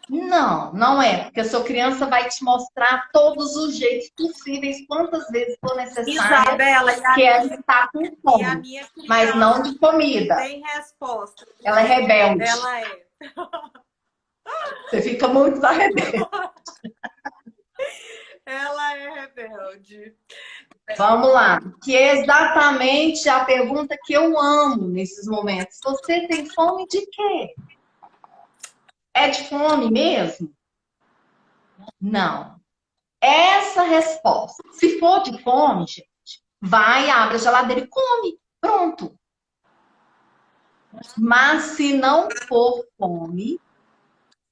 Não, não é, porque a sua criança vai te mostrar todos os jeitos possíveis, quantas vezes for necessário, Isabela, que ela está com fome, e a minha criança mas não de comida. Tem resposta. Ela é rebelde. Ela é. Você fica muito da rebelde. Ela é rebelde. Vamos lá, que é exatamente a pergunta que eu amo nesses momentos. Você tem fome de quê? É de fome mesmo? Não. Essa resposta. Se for de fome, gente, vai, abre a geladeira e come. Pronto. Mas se não for fome,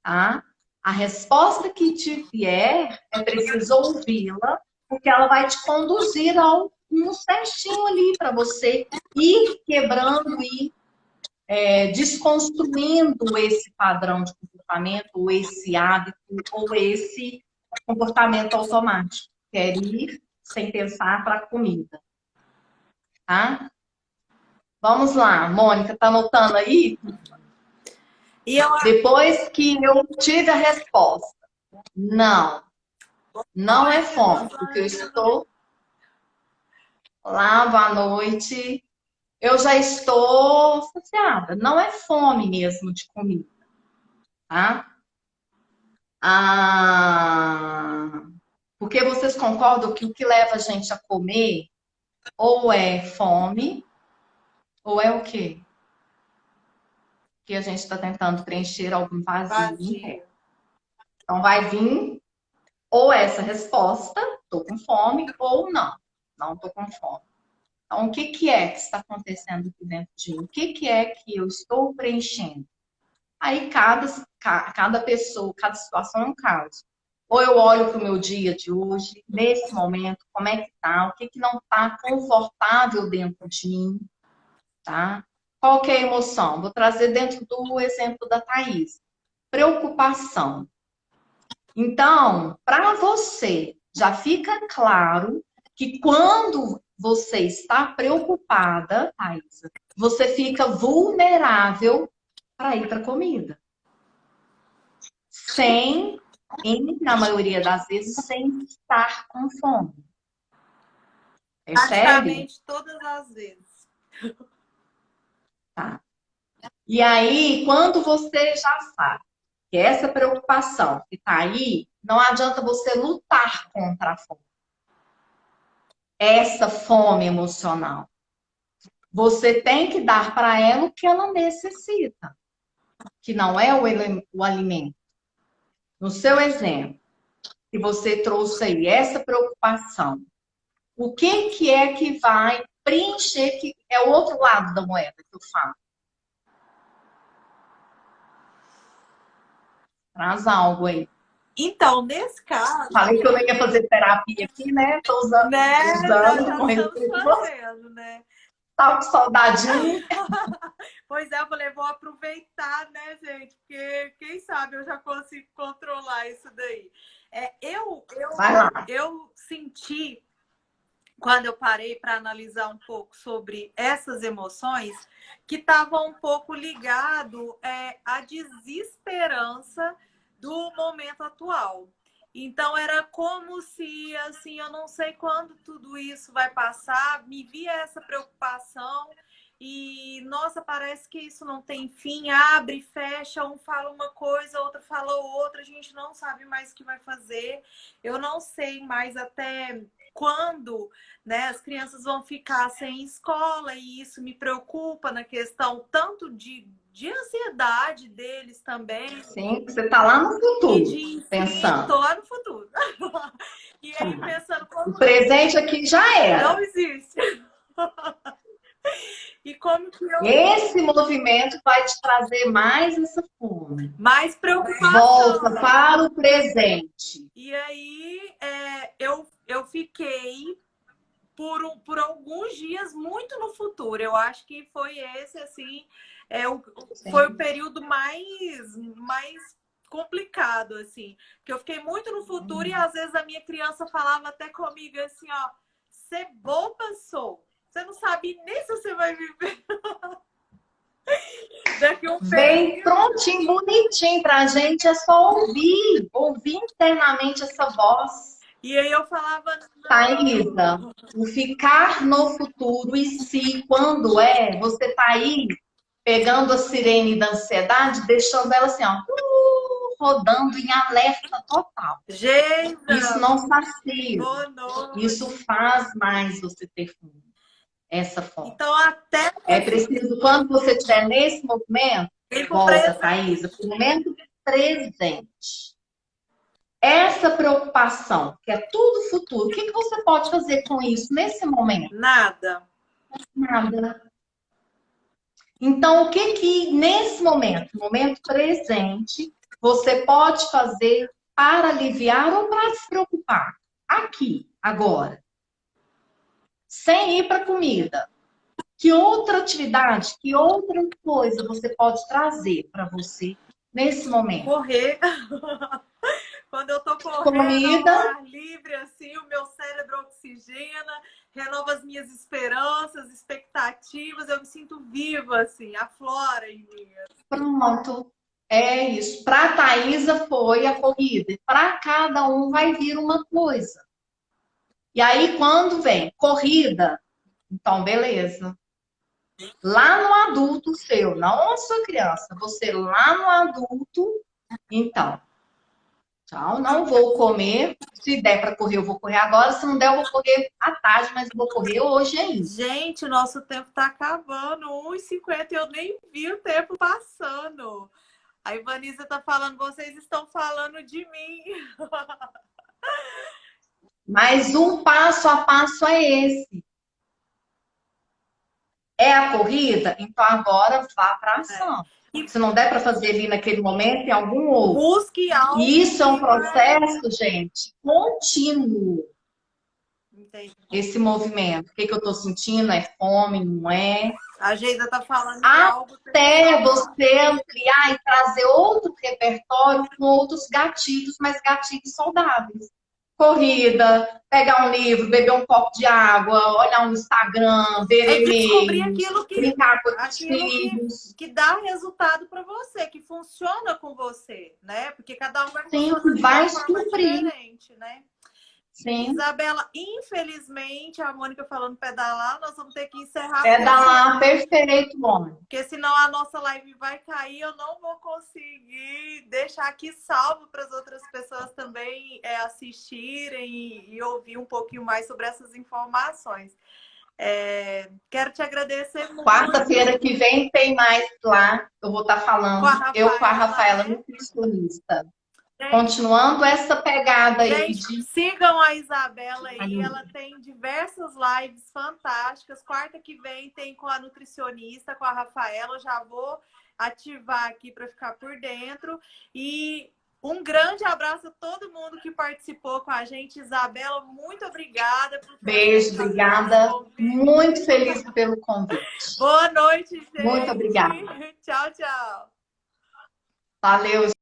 tá? A resposta que te vier, é preciso ouvi-la, porque ela vai te conduzir ao um certinho ali para você ir quebrando e desconstruindo esse padrão de comportamento, ou esse hábito, ou esse comportamento automático. Quer ir sem pensar para a comida. Tá? Vamos lá, Mônica, tá anotando aí? Depois que eu tive a resposta, não é fome, porque eu estou lá, boa noite, eu já estou saciada. Não é fome mesmo de comida, tá? Porque vocês concordam que o que leva a gente a comer ou é fome, ou é o quê? Que a gente está tentando preencher algum vazio. Então vai vir ou essa resposta, estou com fome, ou não estou com fome. Então, o que é que está acontecendo aqui dentro de mim? O que é que eu estou preenchendo? Aí cada pessoa, cada situação é um caso. Ou eu olho para o meu dia de hoje, nesse momento, como é que tá? O que não está confortável dentro de mim, tá? Qual que é a emoção? Vou trazer dentro do exemplo da Thaís. Preocupação. Então, para você, já fica claro que quando você está preocupada, Thaisa, você fica vulnerável para ir para a comida. Na maioria das vezes, sem estar com fome. Percebe? Praticamente todas as vezes. Tá. E aí, quando você já sabe que essa preocupação que está aí, não adianta você lutar contra a fome. Essa fome emocional. Você tem que dar para ela o que ela necessita, que não é o alimento. No seu exemplo, que você trouxe aí, essa preocupação, o que é que vai preencher, que é o outro lado da moeda que eu falo? Traz algo aí. Então, nesse caso, Falei que eu não ia fazer terapia aqui, né? Tô usando, né, nós usando já com estamos respeito. Você fazendo, né? tá com saudadinha? Pois é, eu falei, vou aproveitar, né, gente? Porque quem sabe eu já consigo controlar isso daí. Vai lá. Eu senti, quando eu parei para analisar um pouco sobre essas emoções, que estava um pouco ligado à desesperança do momento atual. Então era como se, assim, eu não sei quando tudo isso vai passar, me via essa preocupação e, nossa, parece que isso não tem fim, abre, fecha, um fala uma coisa, outro fala outra, a gente não sabe mais o que vai fazer. Eu não sei mais até quando, né, as crianças vão ficar sem escola e isso me preocupa na questão tanto de ansiedade deles também Sim, você tá lá no e futuro, de sim, pensando. tô lá no futuro. E aí pensando O como presente aqui já não era. existe. E como que eu Esse movimento vai te trazer mais essa fome. mais Volta preocupação. para o presente. E aí eu fiquei por alguns dias muito no futuro. Eu acho que foi esse, assim, foi o Sim. período mais complicado, assim. Porque eu fiquei muito no futuro e às vezes a minha criança falava até comigo assim, ó, você boba sou. Você não sabe nem se você vai viver daqui a um Vem período. prontinho, bonitinho pra gente, é só ouvir internamente essa voz. E aí eu falava, Thaisa, não. o ficar no futuro e se, quando é, você tá aí pegando a sirene da ansiedade, deixando ela assim, ó, rodando em alerta total. Isso Geisa, não sacia. boa noite. Isso faz mais você ter fome, essa fome. Então, até É preciso, quando você estiver nesse movimento, ir pro volta, presente. Thaisa, para o momento presente. Essa preocupação, que é tudo futuro, o que você pode fazer com isso nesse momento? Nada. Nada. Então, o que nesse momento, no momento presente, você pode fazer para aliviar ou para se preocupar? Aqui, agora. Sem ir para a comida. Que outra atividade, que outra coisa você pode trazer para você nesse momento? Correr. Quando eu tô correndo ao Comida, ar livre, assim, o meu cérebro oxigena, renova as minhas esperanças, expectativas, eu me sinto viva, assim, aflora em mim. pronto. É isso. Para a Thaisa foi a corrida. Para cada um vai vir uma coisa. E aí, quando vem corrida, então beleza. Lá no adulto seu, não a sua criança, você lá no adulto, então, tchau, não vou comer. Se der para correr, eu vou correr agora. Se não der, eu vou correr à tarde, mas eu vou correr hoje ainda. Gente, o nosso tempo tá acabando, 1h50 e eu nem vi o tempo passando. A Ivanisa tá falando, vocês estão falando de mim. Mas um passo a passo é esse. É a corrida? Então agora vá para a ação. Se não der para fazer ali naquele momento, em algum outro. Busque E algo isso é um que vai... processo, gente, contínuo. Entendi. Esse movimento. O que eu estou sentindo? É fome, não é? A Geisa tá falando de algo Até pessoal. você ampliar e trazer outro repertório com outros gatilhos, mas gatilhos saudáveis. Corrida, pegar um livro, beber um copo de água, olhar um Instagram, É ver descobrir e-mails, brincar com os aquilo filhos. que dá resultado para você, que funciona com você, né? Porque cada um vai Sim, funcionando de uma vai forma suprir. diferente, né? Sim. Isabela, infelizmente, a Mônica falando pedalar, nós vamos ter que encerrar, É dar lá, perfeito, bom. porque senão a nossa live vai cair, eu não vou conseguir deixar aqui salvo para as outras pessoas também assistirem e ouvir um pouquinho mais sobre essas informações. Quero te agradecer muito. Quarta-feira que vem tem mais lá. Eu vou estar falando. Eu com a Rafaela, né? nutricionista. Gente, Continuando essa pegada aí gente, de. sigam a Isabela aí. Ela tem diversas lives fantásticas. Quarta que vem tem com a nutricionista, com a Rafaela. Eu já vou ativar aqui para ficar por dentro. E Um grande abraço a todo mundo que participou com a gente. Isabela, muito obrigada por Beijo, obrigada. Muito feliz pelo convite. Boa noite, gente. Muito obrigada. Tchau, tchau. Valeu.